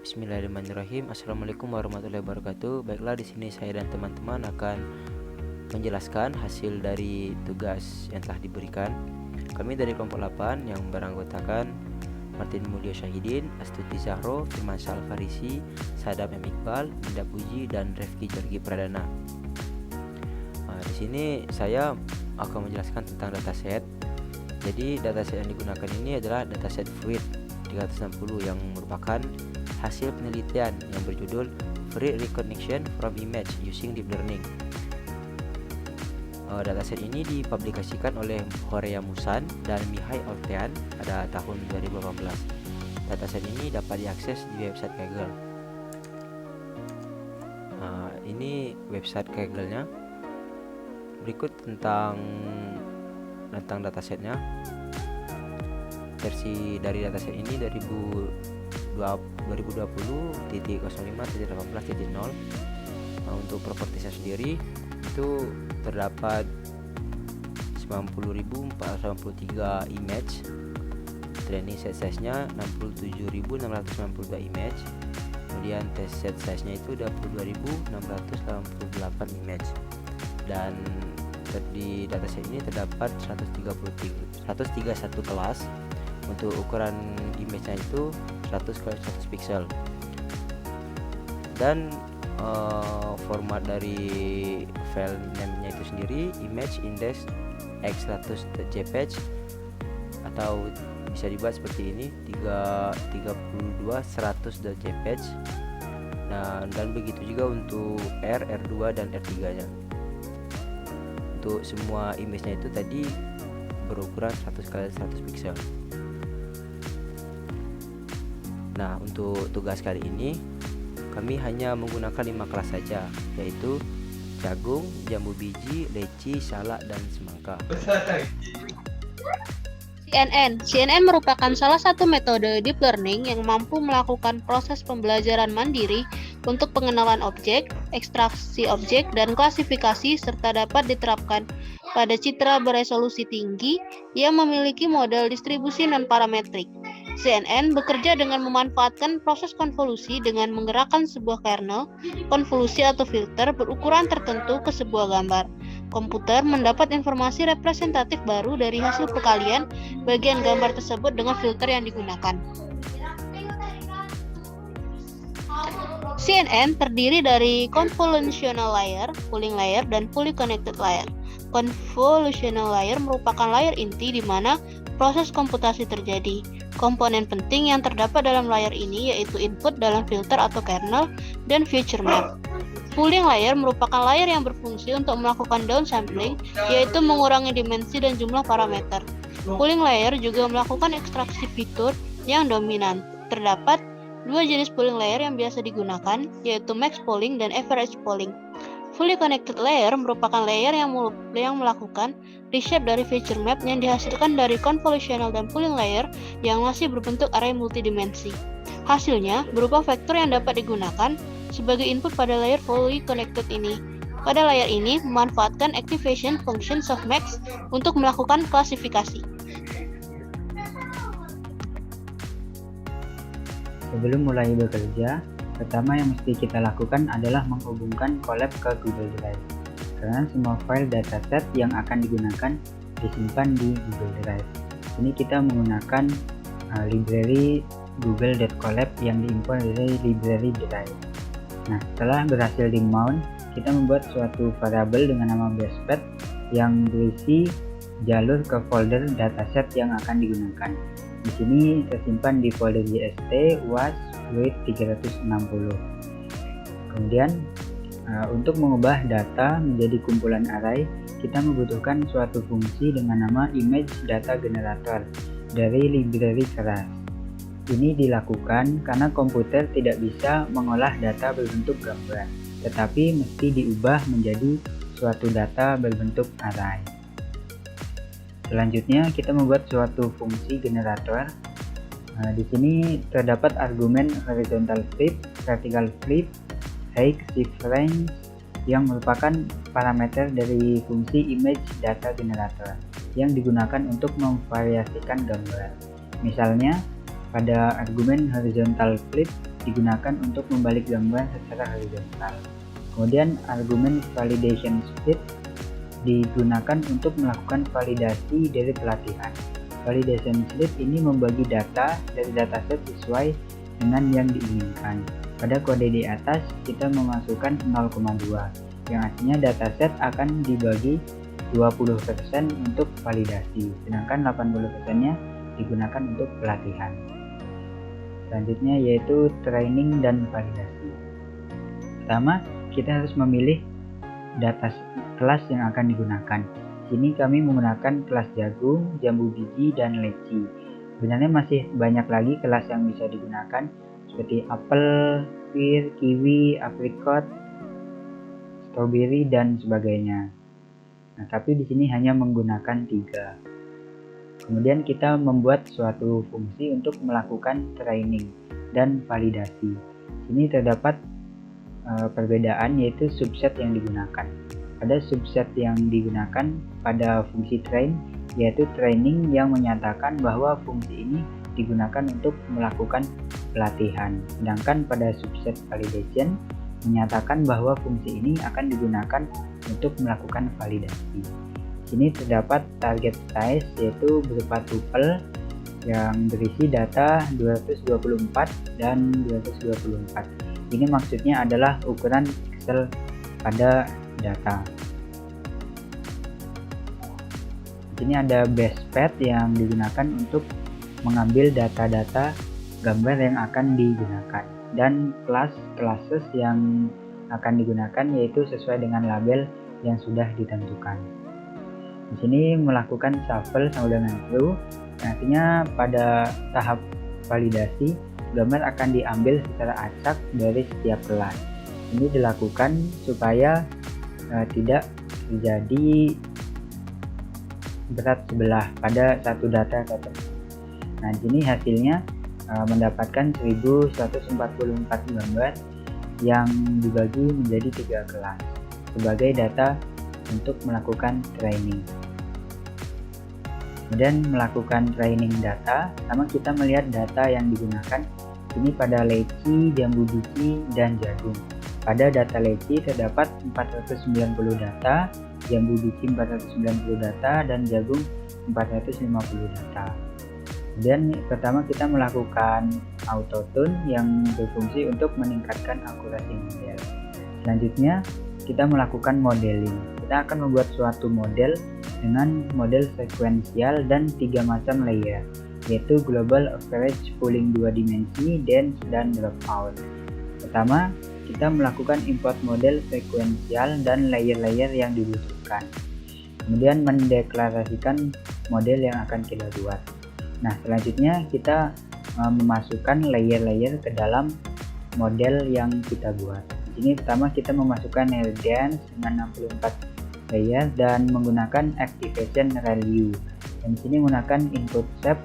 Bismillahirrahmanirrahim. Assalamualaikum warahmatullahi wabarakatuh. Baiklah, di sini saya dan teman-teman akan menjelaskan hasil dari tugas yang telah diberikan. Kami dari kelompok 8 yang beranggotakan Martin Mulyo Syahidin, Astuti Zahro, Firman Farisi, Sadam M. Iqbal, Dinda Puji, dan Refki Jorgi Pradana. Di sini saya akan menjelaskan tentang dataset. Jadi dataset yang digunakan ini adalah dataset Fluid 360 yang merupakan hasil penelitian yang berjudul Free Recognition from Image Using Deep Learning. Dataset ini dipublikasikan oleh Horea Musan dan Mihai Oltean pada tahun 2018. Dataset ini dapat diakses di website Kaggle. Ini website Kaggle-nya. Berikut tentang datasetnya. Versi dari dataset ini 2020.05.18.0. Untuk propertinya sendiri itu terdapat 90.493 image. Training set size-nya 67.692 image. Kemudian test set size-nya itu 22.688 image. Dan di dataset ini terdapat 131 kelas. Untuk ukuran image-nya itu 100 x 100 pixel. Dan format dari file name-nya itu sendiri image index x100.jpg, atau bisa dibuat seperti ini 32.100.jpg. Dan begitu juga untuk R2 dan R3 nya. Untuk semua image-nya itu tadi berukuran 100 x 100 pixel. Nah, untuk tugas kali ini kami hanya menggunakan 5 kelas saja, yaitu jagung, jambu biji, leci, salak, dan semangka. CNN merupakan salah satu metode deep learning yang mampu melakukan proses pembelajaran mandiri untuk pengenalan objek, ekstraksi objek, dan klasifikasi, serta dapat diterapkan pada citra beresolusi tinggi yang memiliki model distribusi non-parametrik. CNN bekerja dengan memanfaatkan proses konvolusi dengan menggerakkan sebuah kernel konvolusi atau filter berukuran tertentu ke sebuah gambar. Komputer mendapat informasi representatif baru dari hasil perkalian bagian gambar tersebut dengan filter yang digunakan. CNN terdiri dari convolutional layer, pooling layer, dan fully connected layer. Convolutional layer merupakan layer inti di mana proses komputasi terjadi. Komponen penting yang terdapat dalam layer ini yaitu input dalam filter atau kernel dan feature map. Pooling layer merupakan layer yang berfungsi untuk melakukan downsampling, yaitu mengurangi dimensi dan jumlah parameter. Pooling layer juga melakukan ekstraksi fitur yang dominan. Terdapat dua jenis pooling layer yang biasa digunakan, yaitu max pooling dan average pooling. Fully connected layer merupakan layer yang melakukan reshape dari feature map yang dihasilkan dari convolutional dan pooling layer yang masih berbentuk array multidimensi. Hasilnya berupa vektor yang dapat digunakan sebagai input pada layer fully connected ini. Pada layer ini memanfaatkan activation function softmax untuk melakukan klasifikasi. Sebelum mulai bekerja, pertama yang mesti kita lakukan adalah menghubungkan Colab ke Google Drive, karena semua file dataset yang akan digunakan disimpan di Google Drive. Ini kita menggunakan library google.colab yang diimport dari library Drive. Nah, setelah berhasil di-mount, kita membuat suatu variabel dengan nama basepath yang berisi jalur ke folder dataset yang akan digunakan. Di sini tersimpan di folder JST was fluid 360. Kemudian untuk mengubah data menjadi kumpulan array, kita membutuhkan suatu fungsi dengan nama image data generator dari library keras. Ini dilakukan karena komputer tidak bisa mengolah data berbentuk gambar, tetapi mesti diubah menjadi suatu data berbentuk array. Selanjutnya kita membuat suatu fungsi generator. Di sini terdapat argumen horizontal flip, vertical flip, height, shift range yang merupakan parameter dari fungsi image data generator yang digunakan untuk memvariasikan gambar. Misalnya pada argumen horizontal flip digunakan untuk membalik gambar secara horizontal. Kemudian argumen validation split digunakan untuk melakukan validasi dari pelatihan. Validation split ini membagi data dari dataset sesuai dengan yang diinginkan. Pada kode di atas kita memasukkan 0,2, yang artinya dataset akan dibagi 20% untuk validasi, sedangkan 80%-nya digunakan untuk pelatihan. Selanjutnya yaitu training dan validasi. Pertama, kita harus memilih data kelas yang akan digunakan. Sini kami menggunakan kelas jagung, jambu biji, dan leci. Sebenarnya masih banyak lagi kelas yang bisa digunakan seperti apel, pear, kiwi, apricot, strawberry, dan sebagainya. Nah, tapi di sini hanya menggunakan 3. Kemudian kita membuat suatu fungsi untuk melakukan training dan validasi. Sini terdapat perbedaan yaitu subset yang digunakan. Pada subset yang digunakan pada fungsi train yaitu training yang menyatakan bahwa fungsi ini digunakan untuk melakukan pelatihan. Sedangkan pada subset validation menyatakan bahwa fungsi ini akan digunakan untuk melakukan validasi. Sini terdapat target size yaitu berupa tuple yang berisi data 224 dan 224. Ini maksudnya adalah ukuran pixel pada data. Ini ada base path yang digunakan untuk mengambil data-data gambar yang akan digunakan, dan classes yang akan digunakan yaitu sesuai dengan label yang sudah ditentukan. Di sini melakukan shuffle sama dengan true, artinya pada tahap validasi gambar akan diambil secara acak dari setiap kelas. Ini dilakukan supaya tidak terjadi berat sebelah pada satu data tertentu. Nah, di sini hasilnya mendapatkan 1144 gambar yang dibagi menjadi 3 kelas sebagai data untuk melakukan training. Kemudian melakukan training data, pertama kita melihat data yang digunakan. Ini pada leci, jambu biji, dan jagung. Pada data leci terdapat 490 data, jambu biji 490 data, dan jagung 450 data. Kemudian pertama kita melakukan autotune yang berfungsi untuk meningkatkan akurasi model. Selanjutnya kita melakukan modeling. Kita akan membuat suatu model dengan model sekuensial dan 3 macam layer, yaitu global, average, pooling 2 dimensi, dense, dan dropout. Pertama, kita melakukan import model sekuensial dan layer-layer yang dibutuhkan. Kemudian mendeklarasikan model yang akan kita buat. Nah, selanjutnya kita memasukkan layer-layer ke dalam model yang kita buat. Ini pertama kita memasukkan layer dense dengan 64 layer dan menggunakan activation value. Dan di sini menggunakan input shape.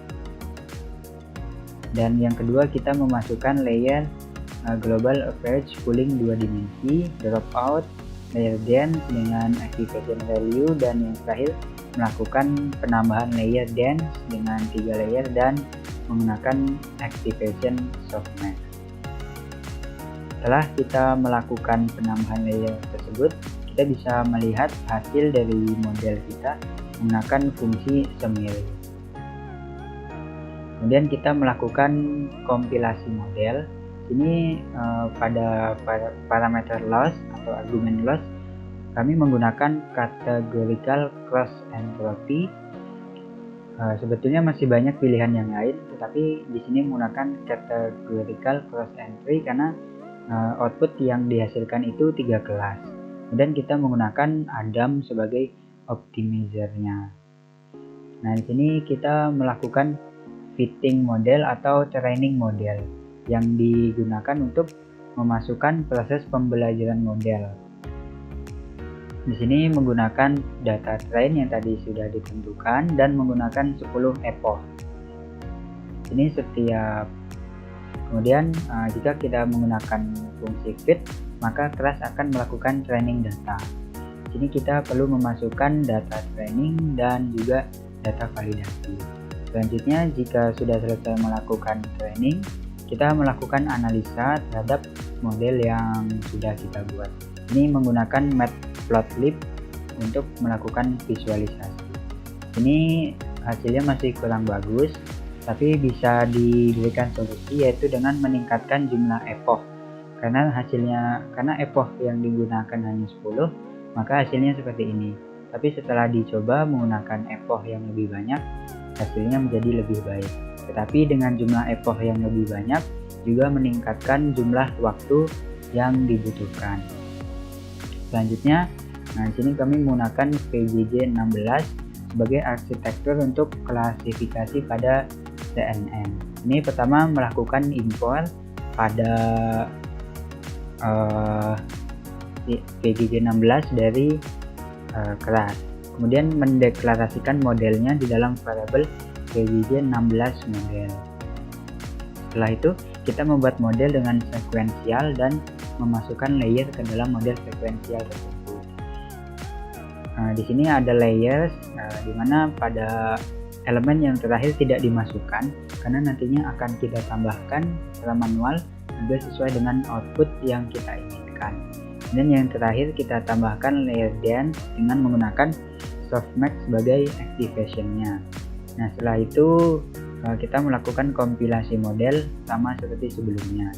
Dan yang kedua kita memasukkan layer global, average, pooling 2 dimensi, dropout, layer dense dengan activation value, dan yang terakhir melakukan penambahan layer dense dengan 3 layer dan menggunakan activation softmax. Setelah kita melakukan penambahan layer tersebut, kita bisa melihat hasil dari model kita menggunakan fungsi summary. Kemudian kita melakukan kompilasi model. Ini pada parameter loss atau argumen loss kami menggunakan categorical cross entropy. Sebetulnya masih banyak pilihan yang lain, tetapi di sini menggunakan categorical cross entry karena output yang dihasilkan itu 3 kelas. Kemudian kita menggunakan Adam sebagai optimizer-nya. Nah, di sini kita melakukan fitting model atau training model yang digunakan untuk memasukkan proses pembelajaran model. Di sini menggunakan data train yang tadi sudah ditentukan dan menggunakan 10 epoch. Ini setiap kemudian jika kita menggunakan fungsi fit, maka kelas akan melakukan training data. Sini kita perlu memasukkan data training dan juga data validasi. Selanjutnya, jika sudah selesai melakukan training, kita melakukan analisa terhadap model yang sudah kita buat. Ini menggunakan Matplotlib untuk melakukan visualisasi. Ini hasilnya masih kurang bagus, tapi bisa diberikan solusi, yaitu dengan meningkatkan jumlah epoch. Karena epoch yang digunakan hanya 10, maka hasilnya seperti ini. Tapi setelah dicoba menggunakan epoch yang lebih banyak, hasilnya menjadi lebih baik. Tetapi dengan jumlah epoch yang lebih banyak juga meningkatkan jumlah waktu yang dibutuhkan. Selanjutnya, di sini kami menggunakan PJJ 16 sebagai arsitektur untuk klasifikasi pada CNN. Ini pertama melakukan import pada PJJ 16 dari kelas. Kemudian mendeklarasikan modelnya di dalam variabel PJJ 16 model. Setelah itu, kita membuat model dengan sekuensial dan memasukkan layer ke dalam model sekuensial tersebut. Di sini ada layers, di mana pada elemen yang terakhir tidak dimasukkan karena nantinya akan kita tambahkan secara manual agar sesuai dengan output yang kita inginkan. Dan yang terakhir kita tambahkan layer dance dengan menggunakan softmax sebagai activation-nya. Nah, setelah itu kita melakukan kompilasi model sama seperti sebelumnya.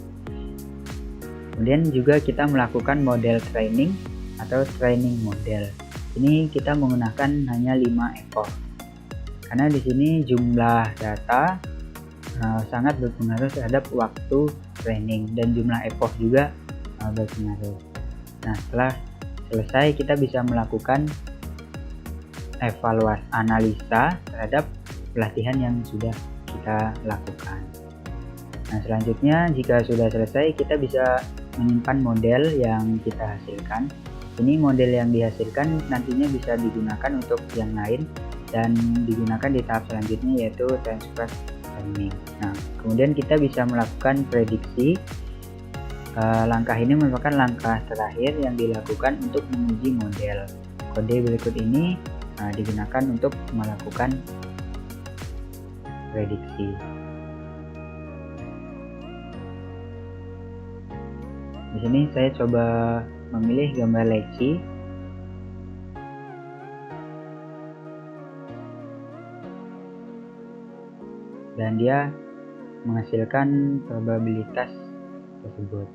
Kemudian juga kita melakukan model training atau training model. Ini kita menggunakan hanya 5 epoch. Karena di sini jumlah data sangat berpengaruh terhadap waktu training dan jumlah epoch juga berpengaruh. Nah, setelah selesai kita bisa melakukan evaluasi analisa terhadap pelatihan yang sudah kita lakukan. Nah, selanjutnya jika sudah selesai kita bisa menyimpan model yang kita hasilkan. Ini model yang dihasilkan nantinya bisa digunakan untuk yang lain dan digunakan di tahap selanjutnya, yaitu transfer learning. Nah, kemudian kita bisa melakukan prediksi. Langkah ini merupakan langkah terakhir yang dilakukan untuk menguji model. Kode berikut ini digunakan untuk melakukan prediksi. Di sini saya coba memilih gambar leci. Dan dia menghasilkan probabilitas tersebut.